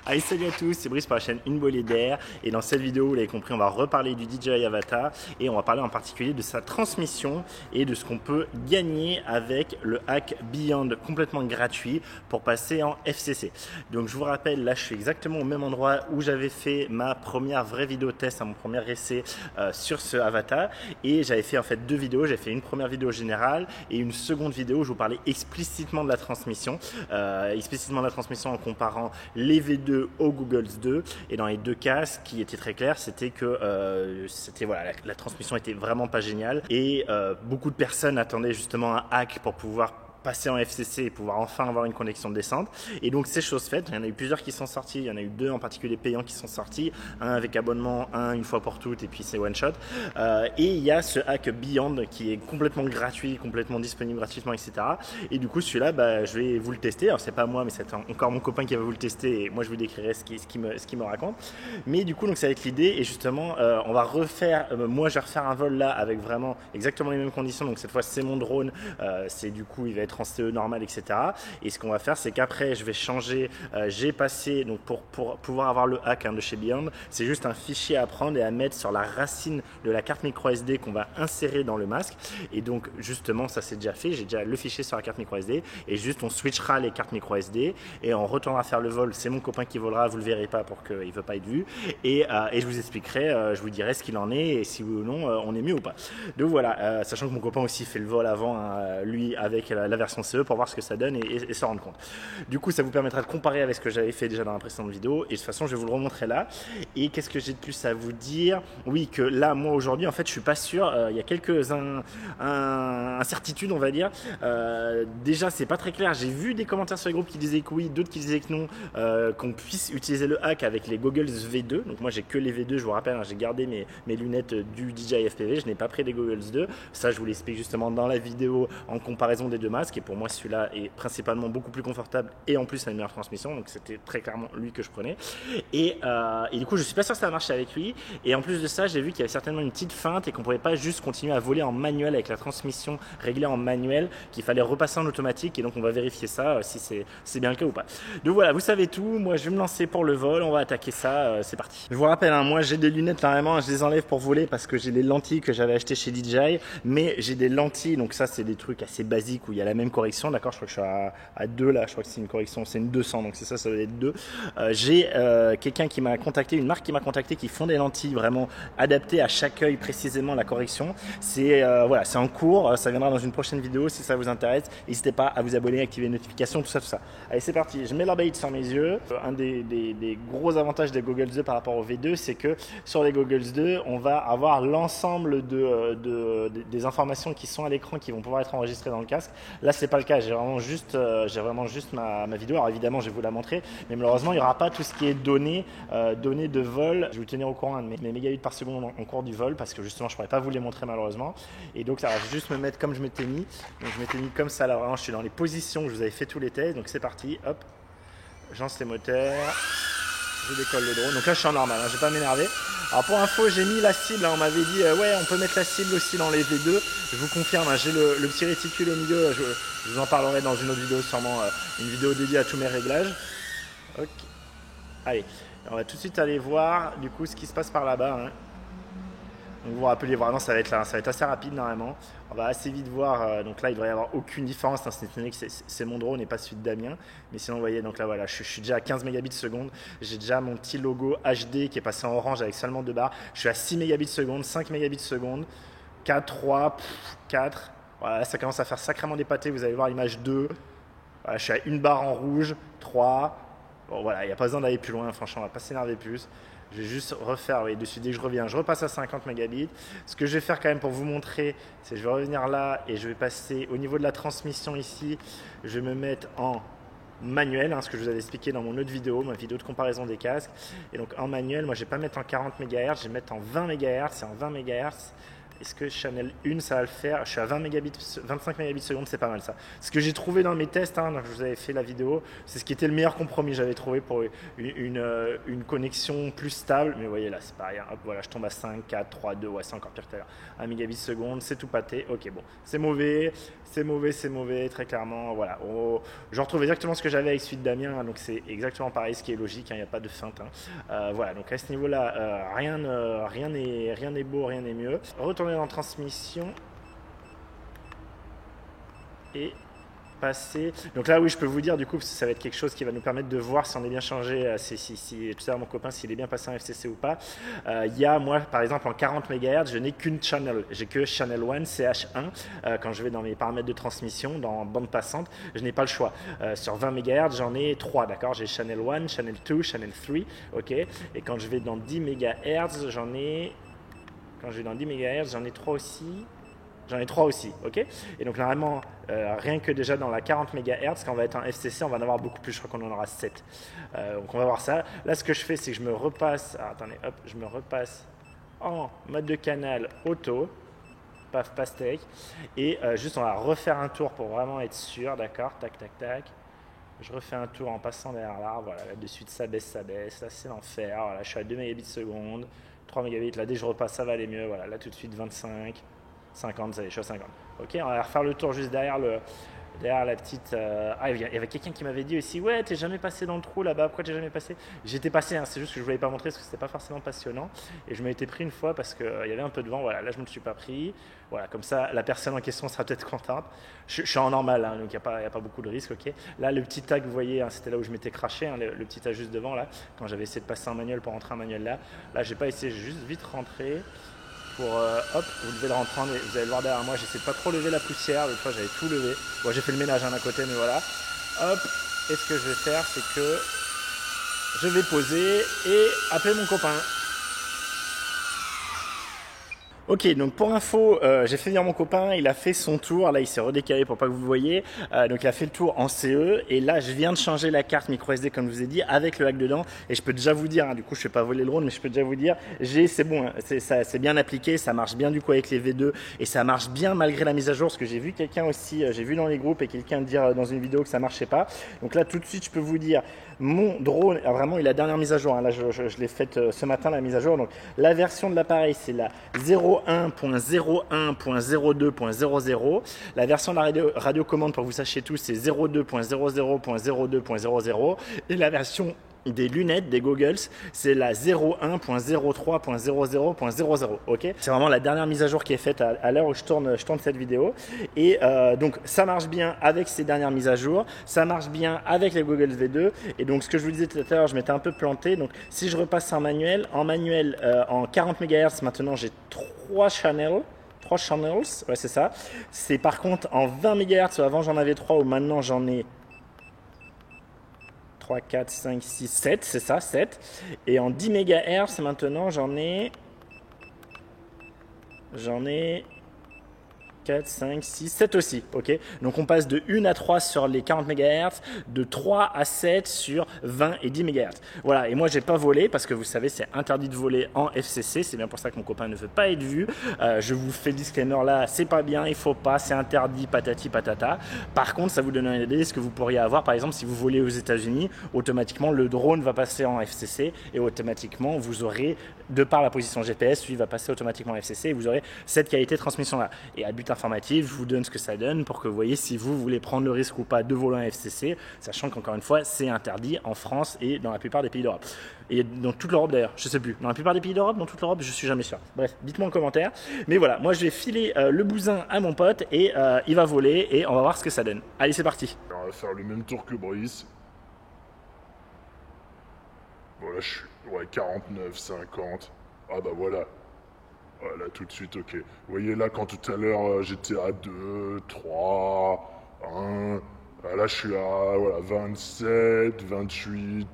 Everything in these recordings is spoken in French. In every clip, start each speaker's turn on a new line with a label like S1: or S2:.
S1: Allez, salut à tous, c'est Brice pour la chaîne Une Bolée d'Air. Et dans cette vidéo, vous l'avez compris, on va reparler du DJI Avata et on va parler en particulier de sa transmission et de ce qu'on peut gagner avec le hack Beyond complètement gratuit pour passer en FCC. Donc je vous rappelle, là je suis exactement au même endroit où j'avais fait ma première vraie vidéo test, mon premier essai sur ce Avata. Et j'avais fait en fait deux vidéos, j'ai fait une première vidéo générale et une seconde vidéo où je vous parlais explicitement de la transmission. En comparant les V2 au Googles 2, et dans les deux cas ce qui était très clair c'était que voilà, la transmission était vraiment pas géniale et beaucoup de personnes attendaient justement un hack pour pouvoir passer en FCC et pouvoir enfin avoir une connexion de descente. Et donc c'est chose faite, il y en a eu plusieurs qui sont sortis, il y en a eu deux en particulier payants qui sont sortis, un avec abonnement, un une fois pour toutes et puis c'est one shot. Et il y a ce hack Beyond qui est complètement gratuit, complètement disponible gratuitement, etc. Et du coup celui-là, je vais vous le tester. Alors c'est pas moi mais c'est encore mon copain qui va vous le tester et moi je vous décrirai ce qu'il me raconte. Mais du coup donc ça va être l'idée et justement on va refaire, moi je vais refaire un vol là avec vraiment exactement les mêmes conditions. Donc cette fois c'est mon drone, c'est du coup il va être en CE normal, etc. Et ce qu'on va faire, c'est qu'après, je vais changer. J'ai passé, donc pour pouvoir avoir le hack de chez Beyond, c'est juste un fichier à prendre et à mettre sur la racine de la carte micro SD qu'on va insérer dans le masque. Et donc, justement, ça c'est déjà fait. J'ai déjà le fichier sur la carte micro SD. Et juste, on switchera les cartes micro SD et on retournera faire le vol. C'est mon copain qui volera. Vous le verrez pas pour qu'il ne veut pas être vu. Et je vous expliquerai, je vous dirai ce qu'il en est et si oui ou non, on est mieux ou pas. Donc voilà, sachant que mon copain aussi fait le vol avant, lui, avec la version CE pour voir ce que ça donne et se rendre compte. Du coup, ça vous permettra de comparer avec ce que j'avais fait déjà dans la précédente vidéo et de toute façon, je vais vous le remontrer là. Et qu'est-ce que j'ai de plus à vous dire? Oui, que là, moi aujourd'hui, en fait, je suis pas sûr. Il y a quelques incertitudes, on va dire. Déjà, c'est pas très clair. J'ai vu des commentaires sur les groupes qui disaient que oui, d'autres qui disaient que non, qu'on puisse utiliser le hack avec les Goggles V2. Donc moi, j'ai que les V2. Je vous rappelle, j'ai gardé mes lunettes du DJI FPV. Je n'ai pas pris des Goggles 2. Ça, je vous l'explique justement dans la vidéo en comparaison des deux masques. Et pour moi, celui-là est principalement beaucoup plus confortable et en plus a une meilleure transmission. Donc c'était très clairement lui que je prenais. Et du coup, je suis pas sûr que ça va marcher avec lui. Et en plus de ça, j'ai vu qu'il y avait certainement une petite feinte et qu'on pouvait pas juste continuer à voler en manuel avec la transmission réglée en manuel, qu'il fallait repasser en automatique. Et donc, on va vérifier ça si c'est bien le cas ou pas. Donc voilà, vous savez tout. Moi, je vais me lancer pour le vol. On va attaquer ça. C'est parti. Je vous rappelle, moi, j'ai des lunettes carrément. Je les enlève pour voler parce que j'ai des lentilles que j'avais achetées chez DJI. Mais j'ai des lentilles. Donc ça, c'est des trucs assez basiques où il y a la même correction, d'accord, je crois que je suis à 2 là, je crois que c'est une correction, c'est une 200, donc c'est ça, ça doit être 2. J'ai quelqu'un qui m'a contacté, une marque qui m'a contacté qui font des lentilles vraiment adaptées à chaque œil précisément la correction. C'est voilà, c'est en cours, ça viendra dans une prochaine vidéo si ça vous intéresse. N'hésitez pas à vous abonner, activer les notifications, tout ça, tout ça. Allez, c'est parti, je mets l'arbeit sur mes yeux. Un des gros avantages des Goggles 2 par rapport aux V2, c'est que sur les Goggles 2, on va avoir l'ensemble des informations qui sont à l'écran qui vont pouvoir être enregistrées dans le casque. Là, c'est pas le cas. J'ai vraiment juste ma vidéo. Alors évidemment, je vais vous la montrer, mais malheureusement, il n'y aura pas tout ce qui est données de vol. Je vais vous tenir au courant de mes mégabits par seconde en cours du vol parce que justement, je pourrais pas vous les montrer malheureusement. Et donc, ça va juste me mettre comme je m'étais mis. Donc, je m'étais mis comme ça. Là, vraiment, je suis dans les positions où je vous avais fait tous les tests. Donc, c'est parti. Hop, je lance les moteurs. Je décolle le drone. Donc là, je suis en normal. Je vais pas m'énerver. Alors pour info, j'ai mis la cible, on m'avait dit ouais, on peut mettre la cible aussi dans les V2. Je vous confirme, j'ai le petit réticule au milieu, je vous en parlerai dans une autre vidéo, sûrement une vidéo dédiée à tous mes réglages. Ok. Allez, on va tout de suite aller voir du coup ce qui se passe par là-bas. Donc vous vous rappelez vraiment, ça va être assez rapide normalement. On va assez vite voir, donc là il ne devrait y avoir aucune différence, c'est étant donné que c'est mon drone et pas celui de Damien. Mais sinon vous voyez, donc là voilà, je suis déjà à 15 mégabits seconde. J'ai déjà mon petit logo HD qui est passé en orange avec seulement 2 barres. Je suis à 6 mégabits seconde, 5 mégabits seconde, 4, 3, 4. Voilà, ça commence à faire sacrément dépater, vous allez voir l'image 2. Voilà, je suis à une barre en rouge, 3. Bon voilà, il n'y a pas besoin d'aller plus loin, franchement on va pas s'énerver plus. Je vais juste refaire, oui, dessus dès que je reviens, je repasse à 50 mégabits. Ce que je vais faire quand même pour vous montrer, c'est que je vais revenir là et je vais passer au niveau de la transmission ici. Je vais me mettre en manuel, ce que je vous avais expliqué dans mon autre vidéo, ma vidéo de comparaison des casques. Et donc en manuel, moi je ne vais pas mettre en 40 MHz, je vais mettre en 20 MHz. C'est en 20 MHz. Est-ce que Channel 1 ça va le faire? Je suis à 20 mégabits, 25 mégabits seconde, c'est pas mal ça. Ce que j'ai trouvé dans mes tests, hein, donc je vous avais fait la vidéo, c'est ce qui était le meilleur compromis j'avais trouvé pour une connexion plus stable. Mais vous voyez là, c'est pareil. Hop, voilà, je tombe à 5, 4, 3, 2, ouais, c'est encore pire que tout à l'heure. 1 mégabit seconde, c'est tout pâté. Ok, bon, c'est mauvais, très clairement. Voilà, je retrouve exactement ce que j'avais avec celui de Damien, hein, donc c'est exactement pareil, ce qui est logique, il n'y a pas de feinte. Hein. Voilà, donc à ce niveau-là, rien n'est beau, rien n'est mieux. Retourner dans transmission et passer. Donc là, oui, je peux vous dire du coup, parce que ça va être quelque chose qui va nous permettre de voir si on est bien changé, si tout ça, mon copain, s'il est bien passé en FCC ou pas. Il y a, moi, par exemple, en 40 MHz, je n'ai qu'une channel. J'ai que channel 1, CH1. Quand je vais dans mes paramètres de transmission, dans bande passante, je n'ai pas le choix. Sur 20 MHz, j'en ai 3, d'accord? J'ai channel 1, channel 2, channel 3, ok? Et quand je vais dans 10 MHz, j'en ai 3 aussi. J'en ai 3 aussi, ok? Et donc normalement, rien que déjà dans la 40 MHz, quand on va être en FCC, on va en avoir beaucoup plus, je crois qu'on en aura 7. Donc on va voir ça. Là, ce que je fais, c'est que je me repasse, je me repasse en mode de canal auto, paf, pastèque, et juste on va refaire un tour pour vraiment être sûr, d'accord? Tac, tac, tac. Je refais un tour en passant derrière l'arbre, voilà, là de suite ça baisse, là c'est l'enfer, voilà, je suis à 2 mégabits seconde, 3 mégabits, là dès que je repasse ça va aller mieux, voilà, là tout de suite 25. 50, ça y est, je suis à 50. Ok, on va refaire le tour juste derrière la petite. Il y avait quelqu'un qui m'avait dit aussi, ouais, t'es jamais passé dans le trou là-bas, pourquoi t'es jamais passé? J'étais passé, hein, c'est juste que je ne voulais pas montrer parce que c'était pas forcément passionnant. Et je m'étais pris une fois parce qu'il y avait un peu de vent, voilà, là je ne me le suis pas pris. Voilà, comme ça, la personne en question sera peut-être contente. Je suis en normal, hein, donc il n'y a pas beaucoup de risques, ok. Là, le petit tag, vous voyez, hein, c'était là où je m'étais craché, hein, le petit tag juste devant, là, quand j'avais essayé de passer en manuel pour rentrer en manuel là. Là, j'ai pas essayé, j'ai juste vite rentré. Hop, vous devez le rentrer, vous allez le voir derrière moi, j'essaie de pas trop lever la poussière, l'autre fois j'avais tout levé. Bon, j'ai fait le ménage d'un côté, mais voilà. Hop, et ce que je vais faire, c'est que je vais poser et appeler mon copain. Ok, donc pour info, j'ai fait venir mon copain, il a fait son tour, là il s'est redécalé pour pas que vous le voyez, donc il a fait le tour en CE, et là je viens de changer la carte micro SD comme je vous ai dit, avec le hack dedans, et je peux déjà vous dire, hein, du coup je ne fais pas voler le drone, mais je peux déjà vous dire, c'est bon, hein, c'est bien appliqué, ça marche bien du coup avec les V2, et ça marche bien malgré la mise à jour, parce que j'ai vu quelqu'un aussi, j'ai vu dans les groupes, et quelqu'un dire dans une vidéo que ça marchait pas, donc là tout de suite je peux vous dire, mon drone a vraiment eu la dernière mise à jour, hein, là je l'ai faite ce matin la mise à jour, donc la version de l'appareil c'est la 01.01.02.00. La version de la radiocommande, pour que vous sachiez tout, c'est 02.00.02.00. Et la version des lunettes, des goggles, c'est la 01.03.00.00. Ok, c'est vraiment la dernière mise à jour qui est faite à l'heure où je tourne cette vidéo. Et donc ça marche bien avec ces dernières mises à jour, ça marche bien avec les goggles V2. Et donc ce que je vous disais tout à l'heure, je m'étais un peu planté. Donc si je repasse en manuel en 40 MHz, maintenant j'ai 3 channels, ouais c'est ça. C'est par contre en 20 MHz, avant j'en avais 3, ou maintenant j'en ai 3, 4, 5, 6, 7, c'est ça, 7. Et en 10 MHz, maintenant, j'en ai 4, 5, 6, 7 aussi, ok. Donc on passe de 1 à 3 sur les 40 MHz, de 3 à 7 sur 20 et 10 MHz. Voilà, et moi j'ai pas volé parce que vous savez c'est interdit de voler en FCC, c'est bien pour ça que mon copain ne veut pas être vu. Je vous fais le disclaimer là, c'est pas bien, il faut pas, c'est interdit, patati patata. Par contre, ça vous donne une idée de ce que vous pourriez avoir, par exemple si vous volez aux États-Unis, automatiquement le drone va passer en FCC et automatiquement vous aurez, de par la position GPS, lui va passer automatiquement en FCC et vous aurez cette qualité de transmission là. Et à but informatif, je vous donne ce que ça donne pour que vous voyez si vous voulez prendre le risque ou pas de voler en FCC, sachant qu'encore une fois, c'est interdit en France et dans la plupart des pays d'Europe. Et dans toute l'Europe d'ailleurs, je sais plus. Dans la plupart des pays d'Europe, dans toute l'Europe, je suis jamais sûr. Bref, dites-moi en commentaire. Mais voilà, moi je vais filer le bousin à mon pote et il va voler et on va voir ce que ça donne. Allez, c'est parti.
S2: On va faire le même tour que Brice. Voilà, je suis 49, 50. Ah bah voilà. Voilà, tout de suite, ok. Vous voyez là, quand tout à l'heure, j'étais à 2, 3, 1. Là, je suis à voilà, 27, 28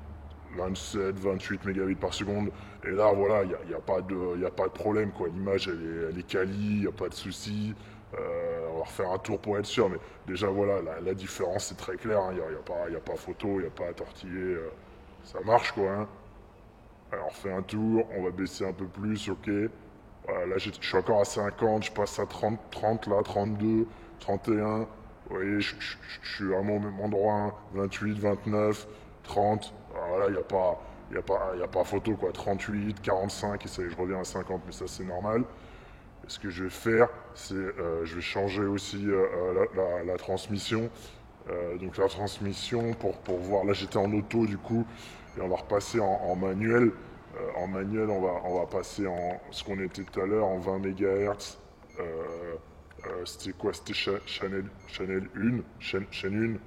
S2: mégabits par seconde. Et là, voilà, il n'y a pas de problème, quoi. L'image, elle est quali, il n'y a pas de souci. On va refaire un tour pour être sûr, mais déjà, voilà, la différence, c'est très clair. Il n'y a pas photo, il n'y a pas à tortiller. Ça marche, quoi. Hein. Alors, on refait un tour, on va baisser un peu plus, ok. Voilà, là, je suis encore à 50, je passe à 30, 30 là, 32, 31. Vous voyez, je suis vraiment au même endroit, hein. 28, 29, 30. Voilà, il n'y a pas, y a pas photo, quoi. 38, 45, et ça y est, je reviens à 50, mais ça, c'est normal. Et ce que je vais faire, c'est je vais changer aussi la transmission. Donc la transmission pour voir, là j'étais en auto du coup, et on va repasser en manuel. En manuel, on va passer en ce qu'on était tout à l'heure, en 20 MHz. C'était quoi? C'était Channel 1, chaîne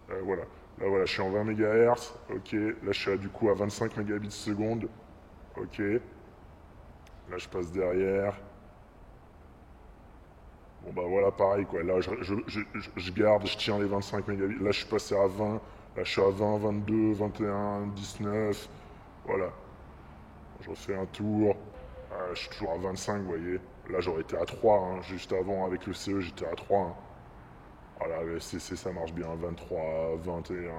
S2: 1. Voilà. Là voilà, je suis en 20 MHz. Ok. Là je suis du coup à 25 mégabits seconde. Ok. Là je passe derrière. Bon bah voilà, pareil quoi. Là je garde, je tiens les 25 mégabits. Là je suis passé à 20. Là je suis à 20, 22, 21, 19. Voilà. Je refais un tour. Je suis toujours à 25, vous voyez. Là j'aurais été à 3, hein. Juste avant avec le CE j'étais à 3. Hein. Voilà, le SCC ça marche bien, 23, 21.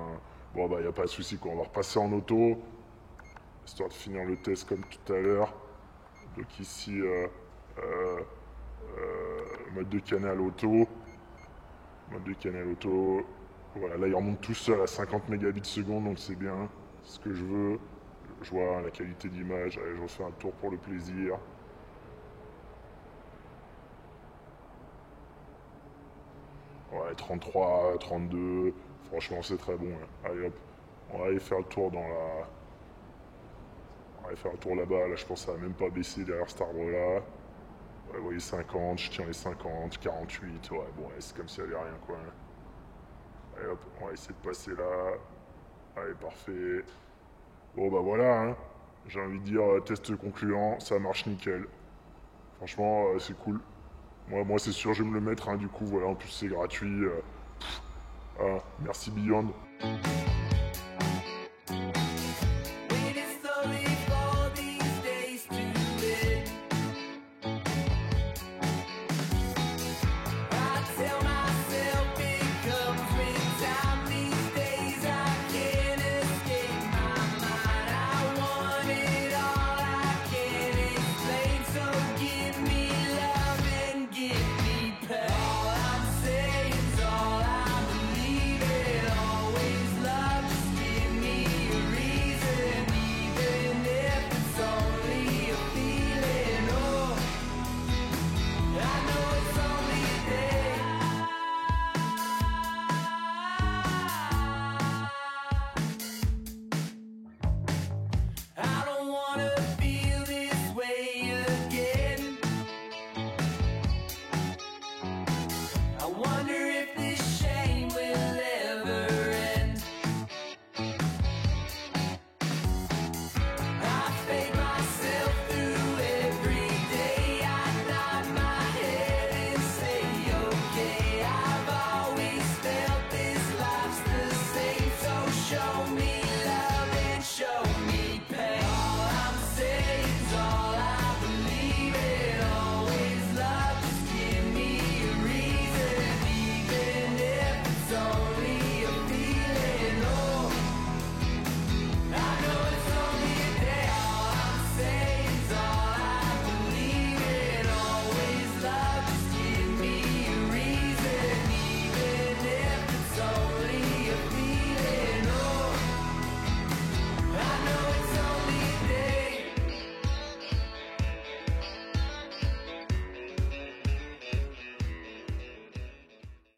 S2: Bon bah y a pas de souci quoi. On va repasser en auto. Histoire de finir le test comme tout à l'heure. Donc ici mode de canal auto. Mode de canal auto. Voilà, là il remonte tout seul à 50 mégabits seconde, donc c'est bien. C'est ce que je veux. Je vois la qualité d'image. Allez, je refais un tour pour le plaisir. Ouais, 33, 32. Franchement, c'est très bon. Hein. Allez hop, on va aller faire le tour dans la. On va aller faire le tour là-bas. Là, je pense que ça va même pas baisser derrière cet arbre-là. Ouais, vous voyez, 50, je tiens les 50, 48. Ouais, bon, ouais, c'est comme si elle avait rien, quoi. Allez hop, on va essayer de passer là. Allez, parfait. Bon, bah voilà, hein. J'ai envie de dire, test concluant, ça marche nickel. Franchement, c'est cool. Moi c'est sûr, je vais me le mettre, hein, du coup, voilà, en plus c'est gratuit. Merci Beyond.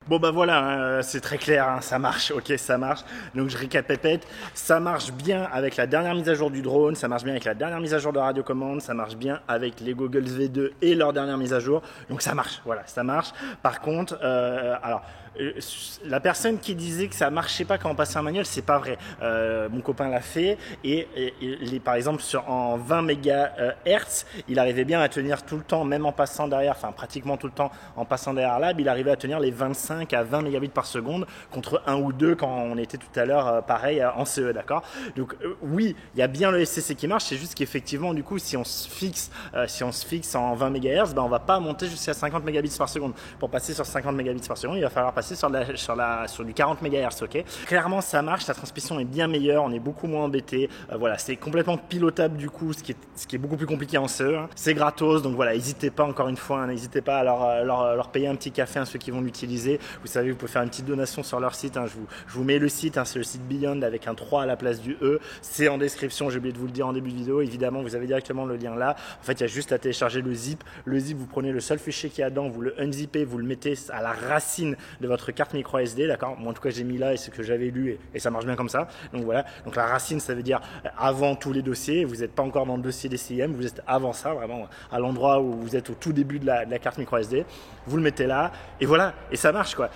S1: Bon bah voilà, hein, c'est très clair, hein, ça marche, ok ça marche. Donc je récapépète, ça marche bien avec la dernière mise à jour du drone, ça marche bien avec la dernière mise à jour de radiocommande, ça marche bien avec les Goggles V2 et leur dernière mise à jour. Donc ça marche, voilà, ça marche. Par contre, la personne qui disait que ça marchait pas quand on passait un manuel, c'est pas vrai. Mon copain l'a fait et par exemple en 20 MHz, il arrivait bien à tenir tout le temps, même en passant derrière, enfin pratiquement tout le temps en passant derrière l'ab, il arrivait à tenir les 25 5 à 20 mégabits par seconde contre 1 ou 2 quand on était tout à l'heure pareil en CE, d'accord. Donc oui, il y a bien le SCC qui marche, c'est juste qu'effectivement du coup si on se fixe en 20 MHz, on va pas monter jusqu'à 50 mégabits par seconde. Pour passer sur 50 mégabits par seconde, il va falloir passer sur du 40 MHz, ok. Clairement ça marche, la transmission est bien meilleure, on est beaucoup moins embêté, voilà, c'est complètement pilotable du coup, ce qui est beaucoup plus compliqué en CE, hein. C'est gratos, donc voilà, n'hésitez pas encore une fois, n'hésitez pas à leur payer un petit café à ceux qui vont l'utiliser. Vous savez, vous pouvez faire une petite donation sur leur site, hein. Je vous mets le site, hein, c'est le site Beyond avec un 3 à la place du E, c'est en description, j'ai oublié de vous le dire en début de vidéo, évidemment vous avez directement le lien là. En fait il y a juste à télécharger le zip, vous prenez le seul fichier qu'il y a dedans, vous le unzippez, vous le mettez à la racine de votre carte micro SD, d'accord. Moi en tout cas j'ai mis là et c'est ce que j'avais lu et ça marche bien comme ça. Donc voilà, donc la racine ça veut dire avant tous les dossiers, vous n'êtes pas encore dans le dossier des CIM, vous êtes avant ça, vraiment à l'endroit où vous êtes au tout début de la carte micro SD, vous le mettez là et voilà, et ça marche quoi.